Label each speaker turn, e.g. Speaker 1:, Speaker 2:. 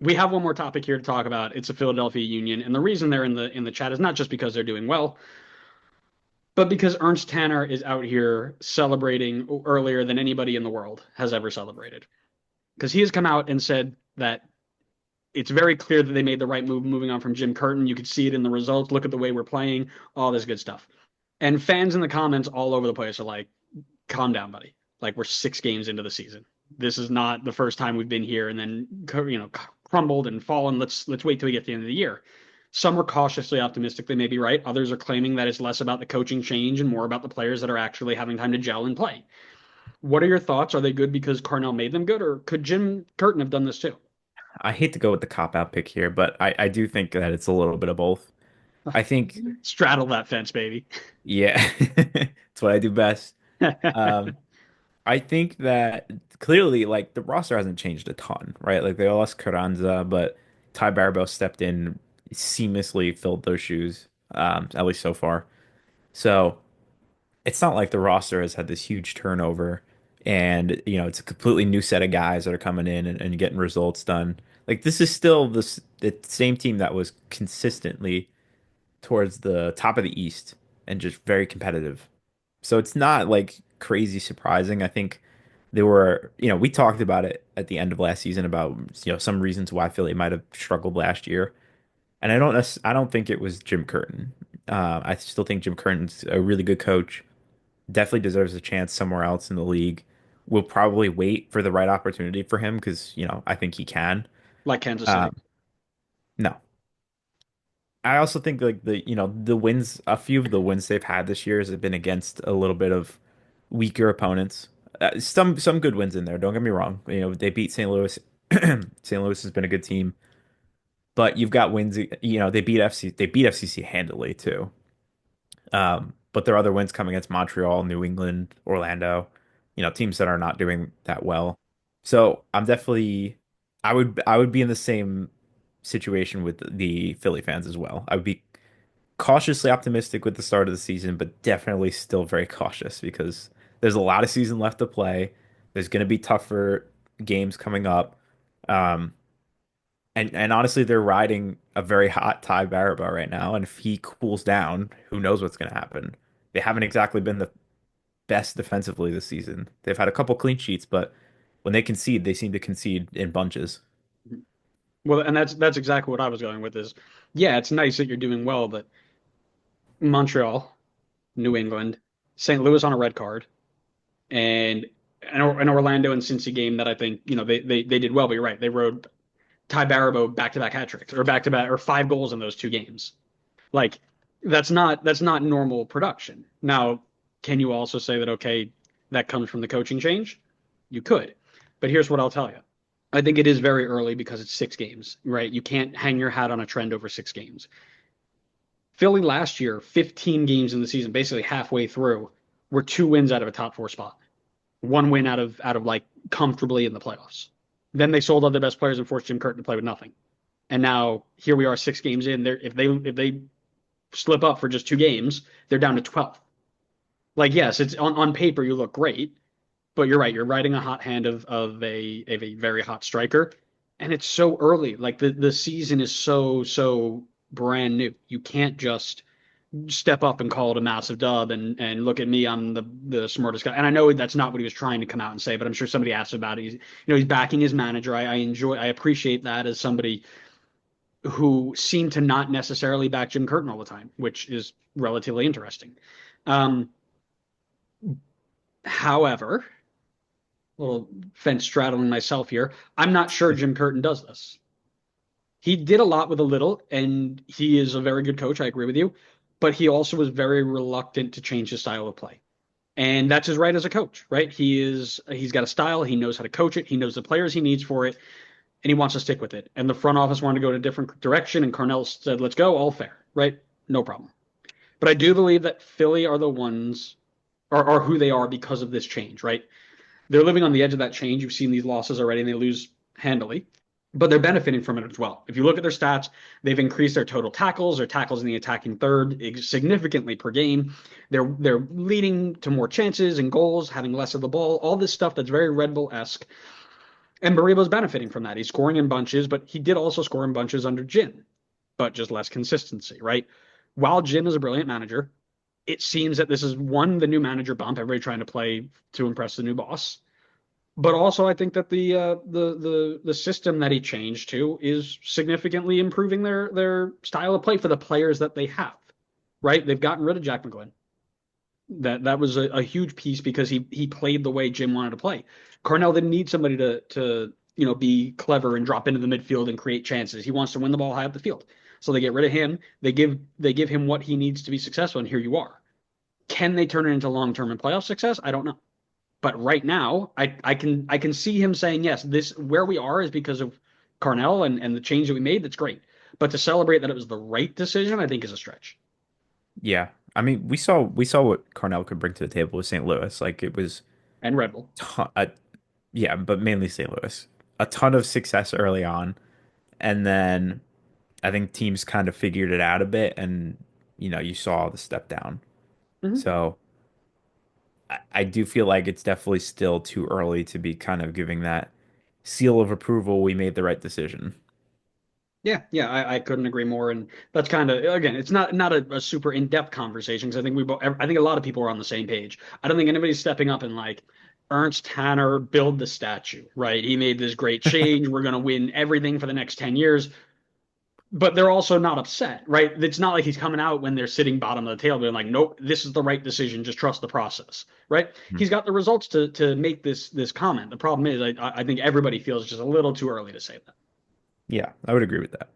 Speaker 1: We have one more topic here to talk about. It's a Philadelphia Union, and the reason they're in the chat is not just because they're doing well, but because Ernst Tanner is out here celebrating earlier than anybody in the world has ever celebrated. Because he has come out and said that it's very clear that they made the right move moving on from Jim Curtin. You could see it in the results. Look at the way we're playing, all this good stuff. And fans in the comments all over the place are like, calm down, buddy. Like we're 6 games into the season. This is not the first time we've been here and then crumbled and fallen. Let's wait till we get to the end of the year. Some are cautiously optimistic they may be right. Others are claiming that it's less about the coaching change and more about the players that are actually having time to gel and play. What are your thoughts? Are they good because Carnell made them good, or could Jim Curtin have done this too?
Speaker 2: I hate to go with the cop out pick here, but I do think that it's a little bit of both. I think,
Speaker 1: Straddle that fence, baby.
Speaker 2: yeah, it's what I do best. Um, I think that clearly, like, the roster hasn't changed a ton, right? Like, they lost Carranza, but Ty Baribeau stepped in, seamlessly filled those shoes, at least so far. So it's not like the roster has had this huge turnover and, it's a completely new set of guys that are coming in and getting results done. Like, this is still the same team that was consistently towards the top of the East and just very competitive. So it's not like crazy surprising. I think there were, we talked about it at the end of last season about, some reasons why Philly might have struggled last year. And I don't think it was Jim Curtin. I still think Jim Curtin's a really good coach. Definitely deserves a chance somewhere else in the league. We'll probably wait for the right opportunity for him because, I think he can.
Speaker 1: Like Kansas City.
Speaker 2: Um, no, I also think like the wins, a few of the wins they've had this year have been against a little bit of weaker opponents. Some good wins in there. Don't get me wrong. They beat St. Louis. St. Louis has been a good team, but you've got wins. They beat FCC handily too. But there are other wins coming against Montreal, New England, Orlando. Teams that are not doing that well. So I would be in the same situation with the Philly fans as well. I would be cautiously optimistic with the start of the season, but definitely still very cautious because there's a lot of season left to play. There's going to be tougher games coming up. Um, and honestly, they're riding a very hot Ty Baribeau right now. And if he cools down, who knows what's going to happen? They haven't exactly been the best defensively this season. They've had a couple clean sheets, but when they concede, they seem to concede in bunches.
Speaker 1: Well, and that's exactly what I was going with is, yeah, it's nice that you're doing well, but Montreal, New England, St. Louis on a red card, and an Orlando and Cincy game that I think, they did well, but you're right. They rode Ty Baribeau back-to-back hat tricks or back-to-back or 5 goals in those 2 games. Like that's not normal production. Now, can you also say that okay, that comes from the coaching change? You could. But here's what I'll tell you. I think it is very early because it's 6 games, right? You can't hang your hat on a trend over 6 games. Philly last year, 15 games in the season, basically halfway through, were 2 wins out of a top four spot. 1 win out of like comfortably in the playoffs. Then they sold all their best players and forced Jim Curtin to play with nothing. And now here we are 6 games in. If they slip up for just 2 games, they're down to 12th. Like, yes, it's on paper you look great, but you're right. You're riding a hot hand of a very hot striker, and it's so early. Like the season is so brand new. You can't just step up and call it a massive dub and look at me, I'm the smartest guy. And I know that's not what he was trying to come out and say, but I'm sure somebody asked about it. He's backing his manager. I appreciate that as somebody who seemed to not necessarily back Jim Curtin all the time, which is relatively interesting. Um, However, a little fence straddling myself here, I'm not sure Jim Curtin does this. He did a lot with a little, and he is a very good coach. I agree with you, but he also was very reluctant to change his style of play. And that's his right as a coach, right? He's got a style, he knows how to coach it, he knows the players he needs for it, and he wants to stick with it. And the front office wanted to go in a different direction, and Carnell said, let's go, all fair, right? No problem. But I do believe that Philly are the ones, are who they are because of this change, right? They're living on the edge of that change. You've seen these losses already, and they lose handily, but they're benefiting from it as well. If you look at their stats, they've increased their tackles in the attacking third significantly per game. They're leading to more chances and goals, having less of the ball. All this stuff that's very Red Bull-esque. And Maribo's benefiting from that. He's scoring in bunches, but he did also score in bunches under Jim, but just less consistency, right? While Jim is a brilliant manager, it seems that this is one, the new manager bump, everybody trying to play to impress the new boss. But also, I think that the system that he changed to is significantly improving their style of play for the players that they have. Right? They've gotten rid of Jack McGlynn. That was a huge piece because he played the way Jim wanted to play. Carnell didn't need somebody to be clever and drop into the midfield and create chances. He wants to win the ball high up the field. So they get rid of him. They give him what he needs to be successful, and here you are. Can they turn it into long-term and playoff success? I don't know. But right now, I can see him saying, yes, this where we are is because of Carnell and the change that we made. That's great. But to celebrate that it was the right decision, I think is a stretch.
Speaker 2: Yeah. I mean, we saw what Carnell could bring to the table with St. Louis. Like it was
Speaker 1: And Red Bull.
Speaker 2: ton, yeah, but mainly St. Louis. A ton of success early on, and then I think teams kind of figured it out a bit, and you saw the step down.
Speaker 1: Hmm.
Speaker 2: So I do feel like it's definitely still too early to be kind of giving that seal of approval. We made the right decision.
Speaker 1: Yeah, yeah, I couldn't agree more. And that's kind of again, it's not a super in-depth conversation because I think I think a lot of people are on the same page. I don't think anybody's stepping up and like Ernst Tanner build the statue, right? He made this great change. We're gonna win everything for the next 10 years. But they're also not upset, right? It's not like he's coming out when they're sitting bottom of the table being like, nope, this is the right decision. Just trust the process, right?
Speaker 2: Hmm.
Speaker 1: He's got the results to make this comment. The problem is, I think everybody feels just a little too early to say that.
Speaker 2: Yeah, I would agree with that.